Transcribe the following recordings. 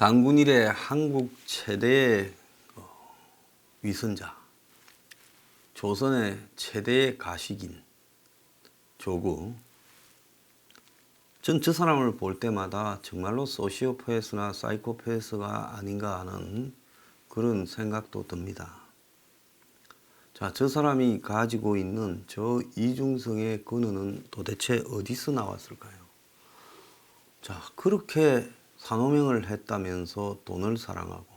단군 이래 한국 최대의 위선자, 조선의 최대의 가식인 조국. 전 저 사람을 볼 때마다 정말로 소시오패스나 사이코패스가 아닌가 하는 그런 생각도 듭니다. 자, 저 사람이 가지고 있는 저 이중성의 근원은 도대체 어디서 나왔을까요? 자, 그렇게 산호명을 했다면서 돈을 사랑하고,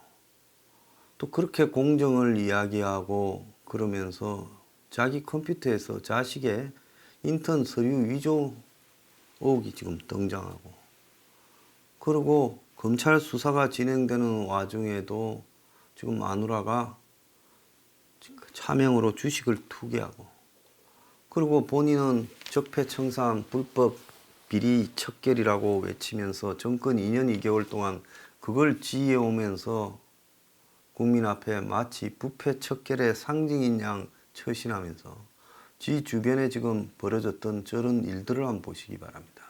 또 그렇게 공정을 이야기하고 그러면서 자기 컴퓨터에서 자식의 인턴 서류 위조 의혹이 지금 등장하고, 그리고 검찰 수사가 진행되는 와중에도 지금 마누라가 차명으로 주식을 투기하고, 그리고 본인은 적폐청산 불법 비리 척결이라고 외치면서 정권 2년 2개월 동안 그걸 지혜오면서 국민 앞에 마치 부패 척결의 상징인 양 처신하면서 지 주변에 지금 벌어졌던 저런 일들을 한번 보시기 바랍니다.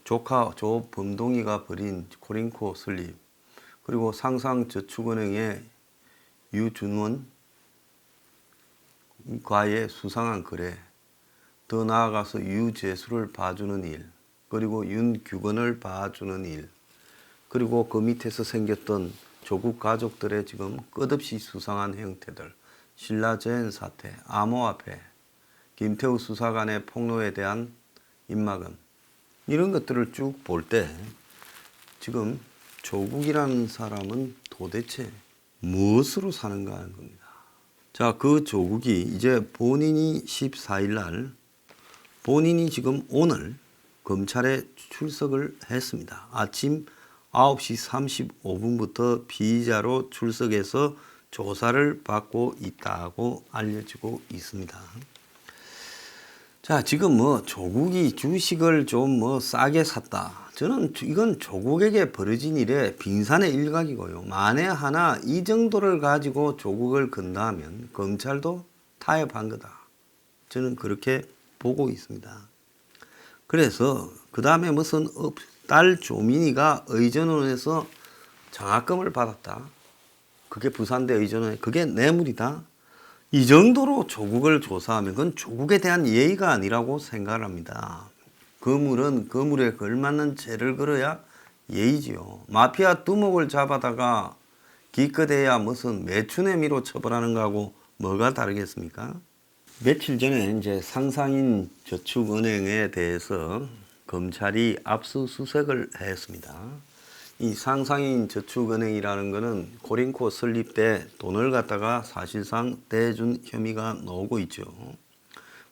조카 조범동이가 벌인 코링코 설립, 그리고 상상저축은행의 유준원 과의 수상한 거래, 더 나아가서 유재수를 봐주는 일, 그리고 윤규건을 봐주는 일, 그리고 그 밑에서 생겼던 조국 가족들의 지금 끝없이 수상한 형태들, 신라저행 사태, 암호화폐, 김태우 수사관의 폭로에 대한 입막음, 이런 것들을 쭉 볼 때 지금 조국이라는 사람은 도대체 무엇으로 사는가 하는 겁니다. 자, 그 조국이 이제 본인이 14일 날, 본인이 지금 오늘 검찰에 출석을 했습니다. 아침 9시 35분부터 피의자로 출석해서 조사를 받고 있다고 알려지고 있습니다. 자, 지금 조국이 주식을 좀 싸게 샀다. 저는 이건 조국에게 벌어진 일의 빙산의 일각이고요. 만에 하나 이 정도를 가지고 조국을 건다면 검찰도 타협한 거다. 저는 그렇게 보고 있습니다. 그래서 그 다음에 무슨 딸 조민이가 의전원에서 장학금을 받았다. 그게 부산대 의전원에 그게 뇌물이다. 이 정도로 조국을 조사하면 그건 조국에 대한 예의가 아니라고 생각을 합니다. 거물은 거물에 걸맞는 죄를 걸어야 예의지요. 마피아 두목을 잡아다가 기껏해야 무슨 매춘혐의로 처벌하는 거하고 뭐가 다르겠습니까? 며칠 전에 이제 상상인 저축은행에 대해서 검찰이 압수수색을 했습니다. 이 상상인 저축은행이라는 것은 코링코 설립 때 돈을 갖다가 사실상 떼준 혐의가 나오고 있죠.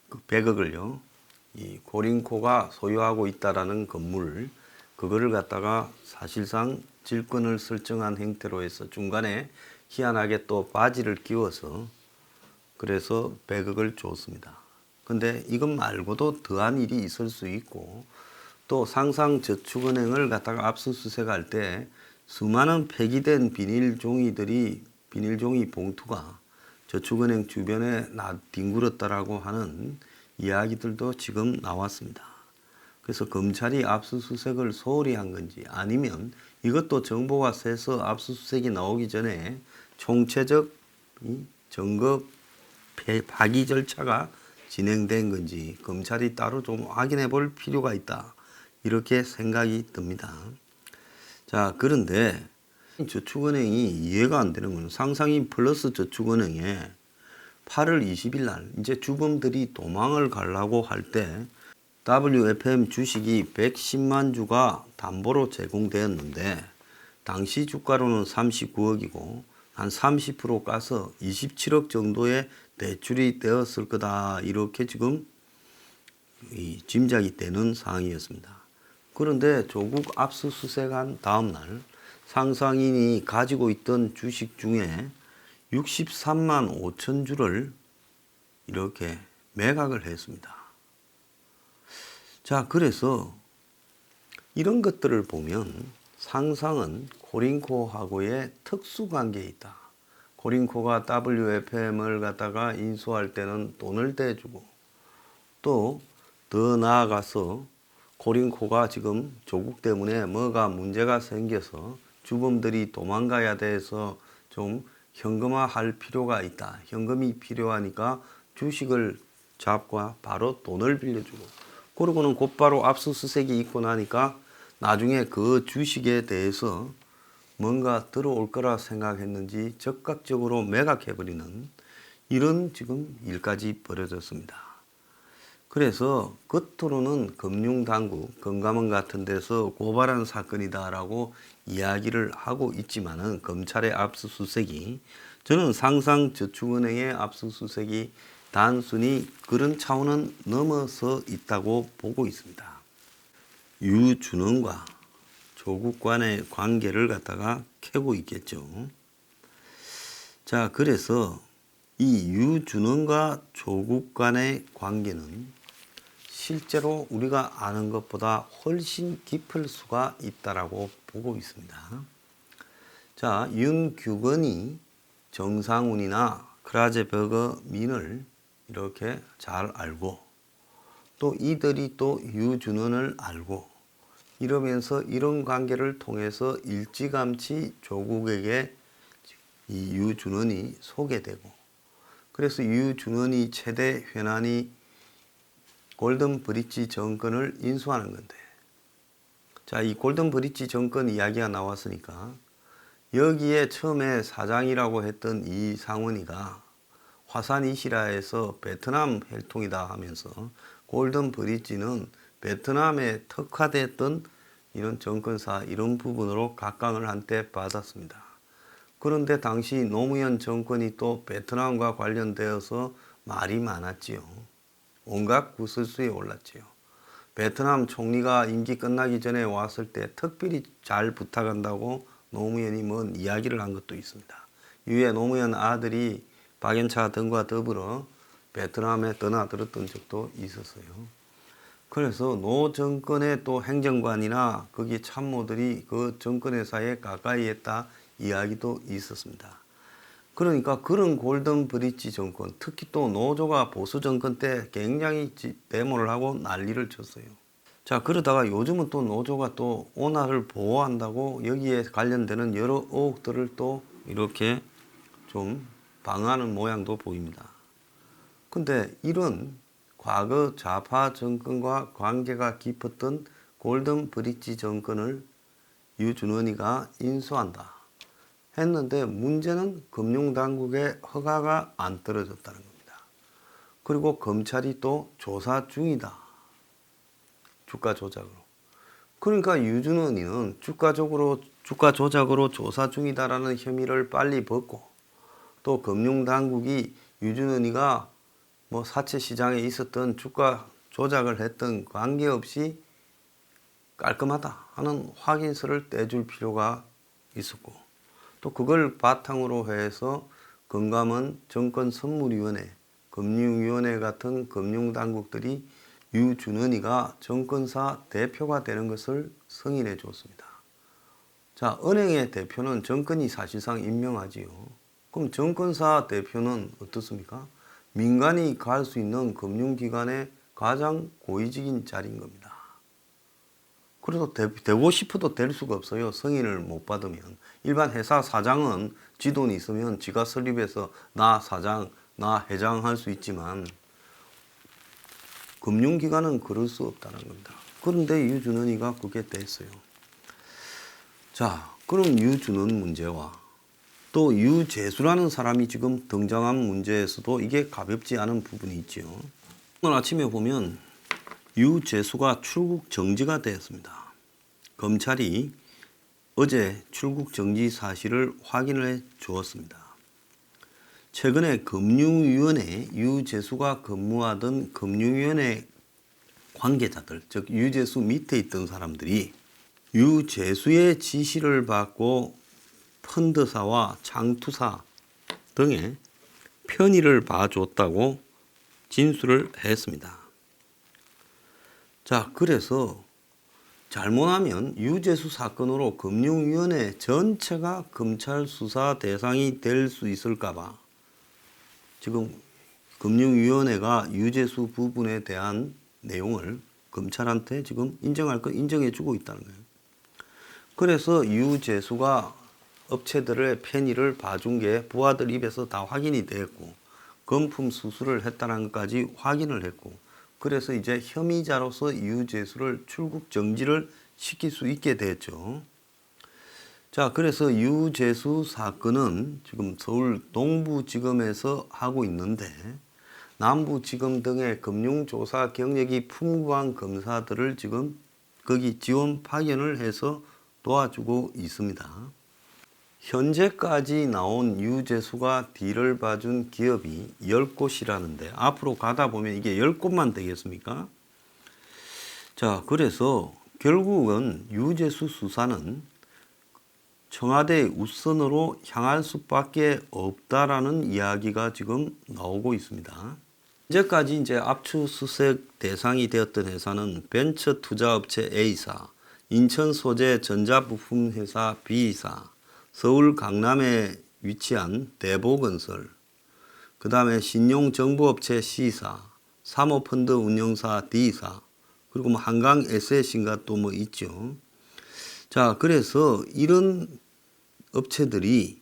그 100억을요. 이 코링코가 소유하고 있다라는 건물, 그거를 갖다가 사실상 질권을 설정한 형태로 해서 중간에 희한하게 또 바지를 끼워서 그래서 100억을 줬습니다. 근데 이것 말고도 더한 일이 있을 수 있고, 또 상상저축은행을 갖다가 압수수색할 때 수많은 폐기된 비닐종이 봉투가 저축은행 주변에 뒹굴었다라고 하는 이야기들도 지금 나왔습니다. 그래서 검찰이 압수수색을 소홀히 한 건지, 아니면 이것도 정보가 새서 압수수색이 나오기 전에 총체적 점거 파기 절차가 진행된 건지 검찰이 따로 좀 확인해 볼 필요가 있다. 이렇게 생각이 듭니다. 자, 그런데 저축은행이 이해가 안 되는 건 상상인 플러스 저축은행에 8월 20일 날 이제 주범들이 도망을 가려고 할 때 WFM 주식이 110만 주가 담보로 제공되었는데 당시 주가로는 39억이고 한 30% 까서 27억 정도의 대출이 되었을 거다. 이렇게 지금 짐작이 되는 상황이었습니다. 그런데 조국 압수수색한 다음 날 상상인이 가지고 있던 주식 중에 63만 5천 주를 이렇게 매각을 했습니다. 자, 그래서 이런 것들을 보면 상상은 코링코하고의 특수관계에 있다. 코링코가 WFM을 갖다가 인수할 때는 돈을 대주고, 또 더 나아가서 코링코가 지금 조국 때문에 뭐가 문제가 생겨서 주범들이 도망가야 돼서 좀 현금화할 필요가 있다. 현금이 필요하니까 주식을 잡고 바로 돈을 빌려주고, 그러고는 곧바로 압수수색이 있고 나니까 나중에 그 주식에 대해서 뭔가 들어올 거라 생각했는지 적극적으로 매각해버리는 이런 지금 일까지 벌어졌습니다. 그래서 겉으로는 금융당국, 금감원 같은 데서 고발한 사건이다라고 이야기를 하고 있지만은 검찰의 압수수색이, 저는 상상저축은행의 압수수색이 단순히 그런 차원은 넘어서 있다고 보고 있습니다. 유준헌과 조국 간의 관계를 갖다가 캐고 있겠죠. 자, 그래서 이 유준헌과 조국 간의 관계는 실제로 우리가 아는 것보다 훨씬 깊을 수가 있다라고 보고 있습니다. 자, 윤규건이 정상훈이나 크라제버거 민을 이렇게 잘 알고, 또 이들이 또 유준헌을 알고, 이러면서 이런 관계를 통해서 일찌감치 조국에게 이 유준헌이 소개되고, 그래서 유준헌이 최대 현안이 골든 브릿지 정권을 인수하는 건데, 자, 이 골든 브릿지 정권 이야기가 나왔으니까 여기에 처음에 사장이라고 했던 이 상원이가 화산 이시라에서 베트남 혈통이다 하면서 골든 브릿지는 베트남에 특화됐던 이런 정권사 이런 부분으로 각광을 한때 받았습니다. 그런데 당시 노무현 정권이 또 베트남과 관련되어서 말이 많았지요. 온갖 구설수에 올랐지요. 베트남 총리가 임기 끝나기 전에 왔을 때 특별히 잘 부탁한다고 노무현이 뭔 이야기를 한 것도 있습니다. 이후에 노무현 아들이 박연차 등과 더불어 베트남에 떠나들었던 적도 있었어요. 그래서 노 정권의 또 행정관이나 거기 참모들이 그 정권회사에 가까이 했다 이야기도 있었습니다. 그러니까 그런 골든 브릿지 정권, 특히 또 노조가 보수 정권 때 굉장히 데모를 하고 난리를 쳤어요. 자, 그러다가 요즘은 또 노조가 또 온화를 보호한다고 여기에 관련되는 여러 의혹들을 또 이렇게 좀 방어하는 모양도 보입니다. 근데 이런 과거 좌파 정권과 관계가 깊었던 골든 브릿지 정권을 유준헌이가 인수한다 했는데, 문제는 금융당국의 허가가 안 떨어졌다는 겁니다. 그리고 검찰이 또 조사 중이다. 주가 조작으로. 그러니까 유준헌이는 주가 조작으로 조사 중이다라는 혐의를 빨리 벗고, 또 금융당국이 유준헌이가 뭐 사채 시장에 있었던 주가 조작을 했던 관계없이 깔끔하다 하는 확인서를 떼줄 필요가 있었고, 또 그걸 바탕으로 해서 금감원, 정권선물위원회, 금융위원회 같은 금융당국들이 유준헌이가 정권사 대표가 되는 것을 승인해 줬습니다. 자, 은행의 대표는 정권이 사실상 임명하지요. 그럼 정권사 대표는 어떻습니까? 민간이 갈 수 있는 금융기관의 가장 고위직인 자리인 겁니다. 그래도 되고 싶어도 될 수가 없어요. 승인을 못 받으면. 일반 회사 사장은 지 돈이 있으면 지가 설립해서 나 사장, 나 회장 할 수 있지만 금융기관은 그럴 수 없다는 겁니다. 그런데 유준헌이가 그게 됐어요. 자, 그럼 유준헌 문제와 또 유재수라는 사람이 지금 등장한 문제에서도 이게 가볍지 않은 부분이 있지요. 오늘 아침에 보면 유재수가 출국 정지가 되었습니다. 검찰이 어제 출국 정지 사실을 확인해 주었습니다. 최근에 금융위원회 유재수가 근무하던 금융위원회 관계자들, 즉 유재수 밑에 있던 사람들이 유재수의 지시를 받고 펀드사와 장투사 등의 편의를 봐줬다고 진술을 했습니다. 자, 그래서 잘못하면 유재수 사건으로 금융위원회 전체가 검찰 수사 대상이 될 수 있을까봐 지금 금융위원회가 유재수 부분에 대한 내용을 검찰한테 지금 인정할 거 인정해 주고 있다는 거예요. 그래서 유재수가 업체들의 편의를 봐준 게 부하들 입에서 다 확인이 됐고 금품 수수를 했다는 것까지 확인을 했고 그래서 이제 혐의자로서 유재수를 출국 정지를 시킬 수 있게 됐죠. 자, 그래서 유재수 사건은 지금 서울 동부지검에서 하고 있는데 남부지검 등의 금융조사 경력이 풍부한 검사들을 지금 거기 지원 파견을 해서 도와주고 있습니다. 현재까지 나온 유재수가 딜을 봐준 기업이 10곳이라는데 앞으로 가다 보면 이게 10곳만 되겠습니까? 자, 그래서 결국은 유재수 수사는 청와대 우선으로 향할 수밖에 없다라는 이야기가 지금 나오고 있습니다. 현재까지 이제 압수수색 대상이 되었던 회사는 벤처 투자업체 A사, 인천 소재 전자부품회사 B사, 서울 강남에 위치한 대보건설, 그 다음에 신용정보업체 C사, 사모펀드 운용사 D사, 그리고 뭐 한강 에셋인가 또 뭐 있죠. 자, 그래서 이런 업체들이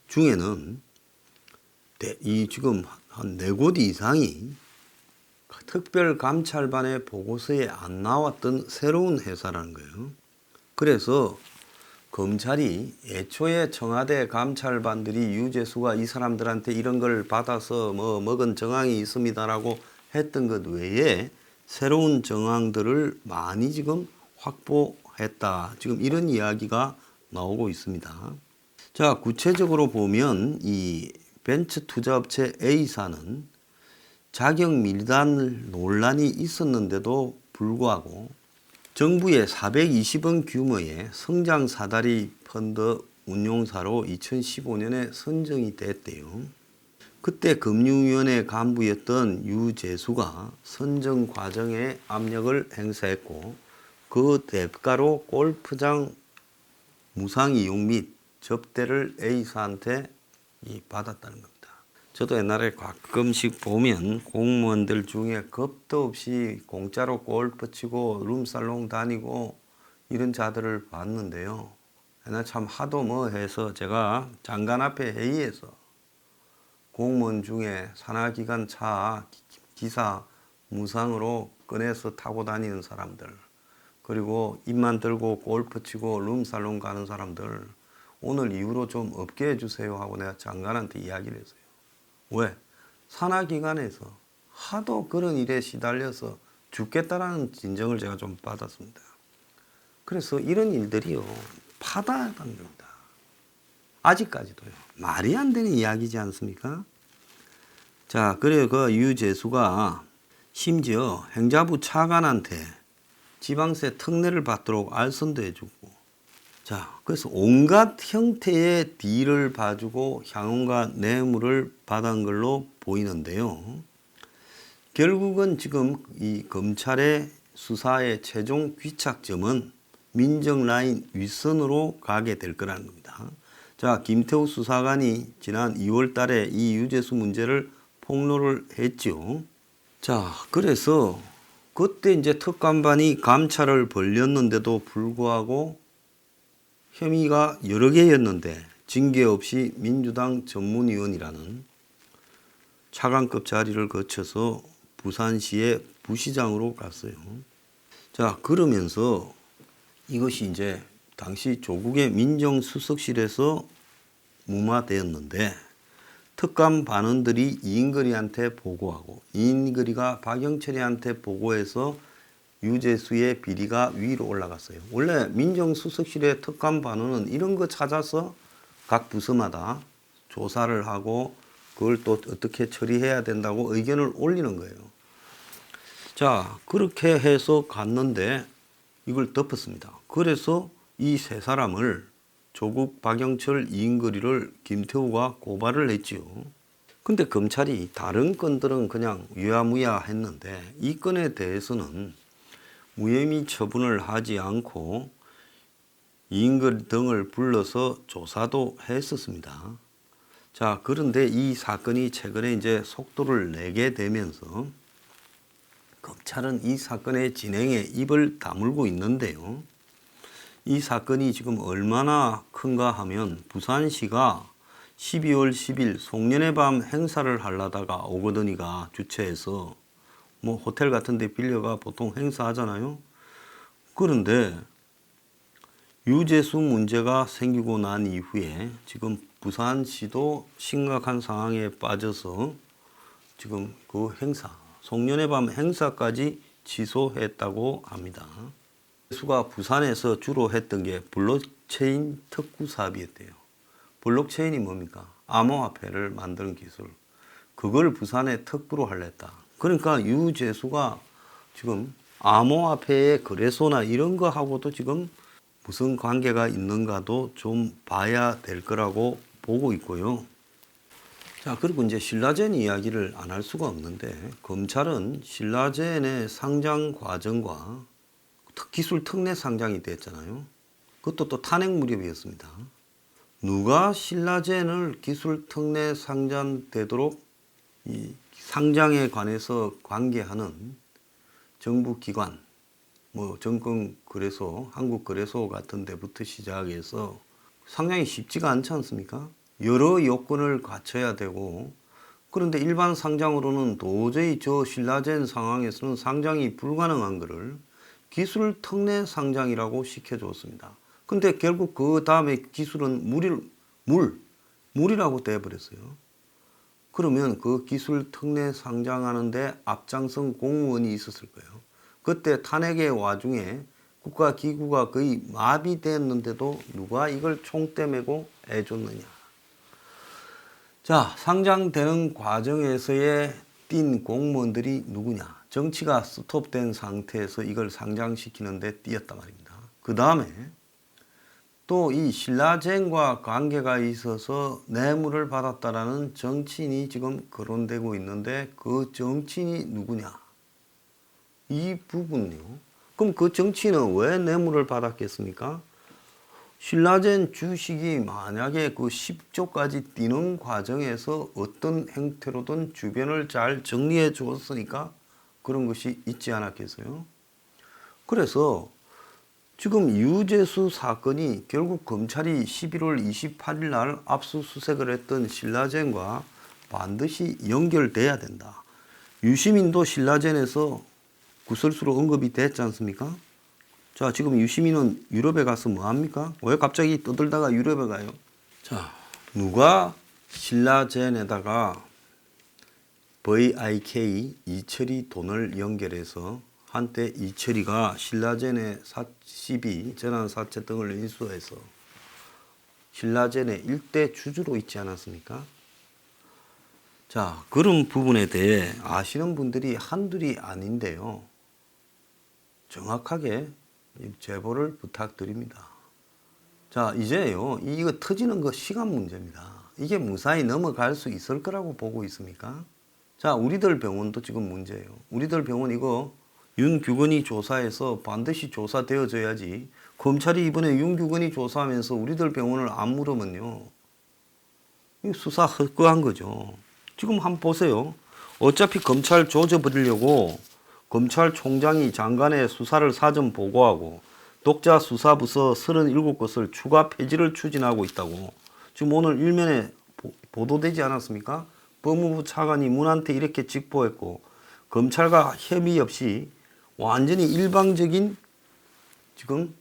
중에는 이 지금 한 4곳 이상이 특별감찰반의 보고서에 안 나왔던 새로운 회사라는 거예요. 그래서 검찰이 애초에 청와대 감찰반들이 유재수가 이 사람들한테 이런 걸 받아서 뭐 먹은 정황이 있습니다라고 했던 것 외에 새로운 정황들을 많이 지금 확보했다. 지금 이런 이야기가 나오고 있습니다. 자, 구체적으로 보면 이 벤처 투자업체 A사는 자격 밀단 논란이 있었는데도 불구하고 정부의 420억 규모의 성장 사다리 펀드 운용사로 2015년에 선정이 됐대요. 그때 금융위원회 간부였던 유재수가 선정 과정에 압력을 행사했고 그 대가로 골프장 무상 이용 및 접대를 A사한테 받았다는 겁니다. 저도 옛날에 가끔씩 보면 공무원들 중에 겁도 없이 공짜로 골프 치고 룸살롱 다니고 이런 자들을 봤는데요. 옛날 참 하도 뭐 해서 제가 장관 앞에 회의에서 공무원 중에 산하기관 차 기사 무상으로 꺼내서 타고 다니는 사람들, 그리고 입만 들고 골프 치고 룸살롱 가는 사람들 오늘 이후로 좀 없게 해주세요 하고 내가 장관한테 이야기를 했어요. 왜? 산하기관에서 하도 그런 일에 시달려서 죽겠다라는 진정을 제가 좀 받았습니다. 그래서 이런 일들이요, 파다한 겁니다. 아직까지도요. 말이 안 되는 이야기지 않습니까? 자, 그래 그 유재수가 심지어 행자부 차관한테 지방세 특례를 받도록 알선도 해주고, 자, 그래서 온갖 형태의 딜을 봐주고 향응과 뇌물을 받은 걸로 보이는데요. 결국은 지금 이 검찰의 수사의 최종 귀착점은 민정라인 윗선으로 가게 될 거라는 겁니다. 자, 김태우 수사관이 지난 2월 달에 이 유재수 문제를 폭로를 했죠. 자, 그래서 그때 이제 특감반이 감찰을 벌였는데도 불구하고 혐의가 여러 개였는데 징계 없이 민주당 전문위원이라는 차관급 자리를 거쳐서 부산시의 부시장으로 갔어요. 자, 그러면서 이것이 이제 당시 조국의 민정수석실에서 무마되었는데 특감 반원들이 이인거리한테 보고하고 이인거리가 박영철이한테 보고해서 유재수의 비리가 위로 올라갔어요. 원래 민정수석실의 특감 반원은 이런 거 찾아서 각 부서마다 조사를 하고 그걸 또 어떻게 처리해야 된다고 의견을 올리는 거예요. 자, 그렇게 해서 갔는데 이걸 덮었습니다. 그래서 이 세 사람을 조국, 박영철, 이인거리를 김태우가 고발을 했지요. 근데 검찰이 다른 건들은 그냥 유야무야 했는데 이 건에 대해서는 무혐의 처분을 하지 않고 이인걸 등을 불러서 조사도 했었습니다. 자, 그런데 이 사건이 최근에 이제 속도를 내게 되면서 검찰은 이 사건의 진행에 입을 다물고 있는데요. 이 사건이 지금 얼마나 큰가 하면 부산시가 12월 10일 송년회 밤 행사를 하려다가 오거든이가 주최해서 뭐 호텔 같은 데 빌려가 보통 행사하잖아요. 그런데 유재수 문제가 생기고 난 이후에 지금 부산시도 심각한 상황에 빠져서 지금 그 행사, 송년회 밤 행사까지 취소했다고 합니다. 수가 부산에서 주로 했던 게 블록체인 특구 사업이었대요. 블록체인이 뭡니까? 암호화폐를 만드는 기술. 그걸 부산에 특구로 하려했다. 그러니까 유재수가 지금 암호화폐의 거래소나 이런 거하고도 지금 무슨 관계가 있는가도 좀 봐야 될 거라고 보고 있고요. 자, 그리고 이제 신라젠 이야기를 안 할 수가 없는데, 검찰은 신라젠의 상장 과정과 기술 특례 상장이 됐잖아요. 그것도 또 탄핵 무렵이었습니다. 누가 신라젠을 기술 특례 상장되도록 이 상장에 관해서 관계하는 정부 기관, 뭐 정권거래소, 한국거래소 같은 데부터 시작해서 상장이 쉽지가 않지 않습니까? 여러 요건을 갖춰야 되고, 그런데 일반 상장으로는 도저히 저 신라젠 상황에서는 상장이 불가능한 것을 기술 특례 상장이라고 시켜줬습니다. 근데 결국 그 다음에 기술은 물이라고 돼버렸어요. 그러면 그 기술 특례 상장하는데 앞장선 공무원이 있었을 거예요. 그때 탄핵의 와중에 국가기구가 거의 마비됐는데도 누가 이걸 총대 메고 해줬느냐. 자, 상장되는 과정에서의 뛴 공무원들이 누구냐. 정치가 스톱된 상태에서 이걸 상장시키는데 뛰었단 말입니다. 그 다음에 또 이 신라젠과 관계가 있어서 뇌물을 받았다라는 정치인이 지금 거론되고 있는데 그 정치인이 누구냐? 이 부분요. 그럼 그 정치인은 왜 뇌물을 받았겠습니까? 신라젠 주식이 만약에 그 10조까지 뛰는 과정에서 어떤 형태로든 주변을 잘 정리해 주었으니까 그런 것이 있지 않았겠어요? 그래서 지금 유재수 사건이 결국 검찰이 11월 28일 날 압수수색을 했던 신라젠과 반드시 연결돼야 된다. 유시민도 신라젠에서 구설수로 언급이 됐지 않습니까? 자, 지금 유시민은 유럽에 가서 뭐 합니까? 왜 갑자기 떠들다가 유럽에 가요? 자, 누가 신라젠에다가 VIK 이철이 돈을 연결해서 한때 이철이가 신라젠의 시비, 재난사채 등을 인수해서 신라젠의 일대 주주로 있지 않았습니까? 자, 그런 부분에 대해 아시는 분들이 한둘이 아닌데요. 정확하게 제보를 부탁드립니다. 자, 이제요, 이거 터지는 거 시간 문제입니다. 이게 무사히 넘어갈 수 있을 거라고 보고 있습니까? 자, 우리들 병원도 지금 문제예요. 우리들 병원 이거 윤규건이 조사해서 반드시 조사되어져야지. 검찰이 이번에 윤규건이 조사하면서 우리들 병원을 안 물으면요, 수사 헛거한 거죠. 지금 한번 보세요. 어차피 검찰 조져버리려고 검찰총장이 장관의 수사를 사전 보고하고 독자 수사부서 37곳을 추가 폐지를 추진하고 있다고 지금 오늘 일면에 보도되지 않았습니까? 법무부 차관이 문한테 이렇게 직보했고 검찰과 협의 없이 완전히 일방적인 지금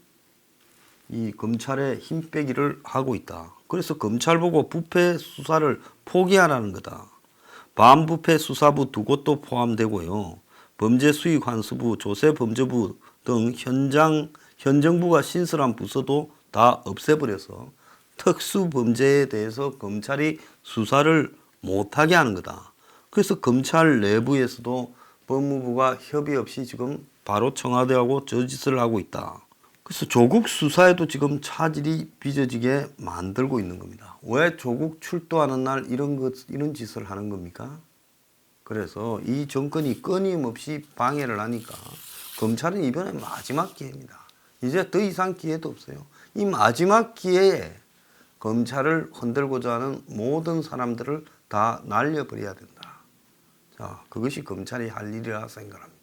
이 검찰의 힘 빼기를 하고 있다. 그래서 검찰 보고 부패 수사를 포기하라는 거다. 반부패 수사부 두 곳도 포함되고요. 범죄수익환수부, 조세범죄부 등 현정부가 신설한 부서도 다 없애버려서 특수범죄에 대해서 검찰이 수사를 못하게 하는 거다. 그래서 검찰 내부에서도 법무부가 협의 없이 지금 바로 청와대하고 저짓을 하고 있다. 그래서 조국 수사에도 지금 차질이 빚어지게 만들고 있는 겁니다. 왜 조국 출두하는 날 이런 짓을 하는 겁니까? 그래서 이 정권이 끊임없이 방해를 하니까 검찰은 이번에 마지막 기회입니다. 이제 더 이상 기회도 없어요. 이 마지막 기회에 검찰을 흔들고자 하는 모든 사람들을 다 날려버려야 된다. 자, 그것이 검찰이 할 일이라 생각합니다.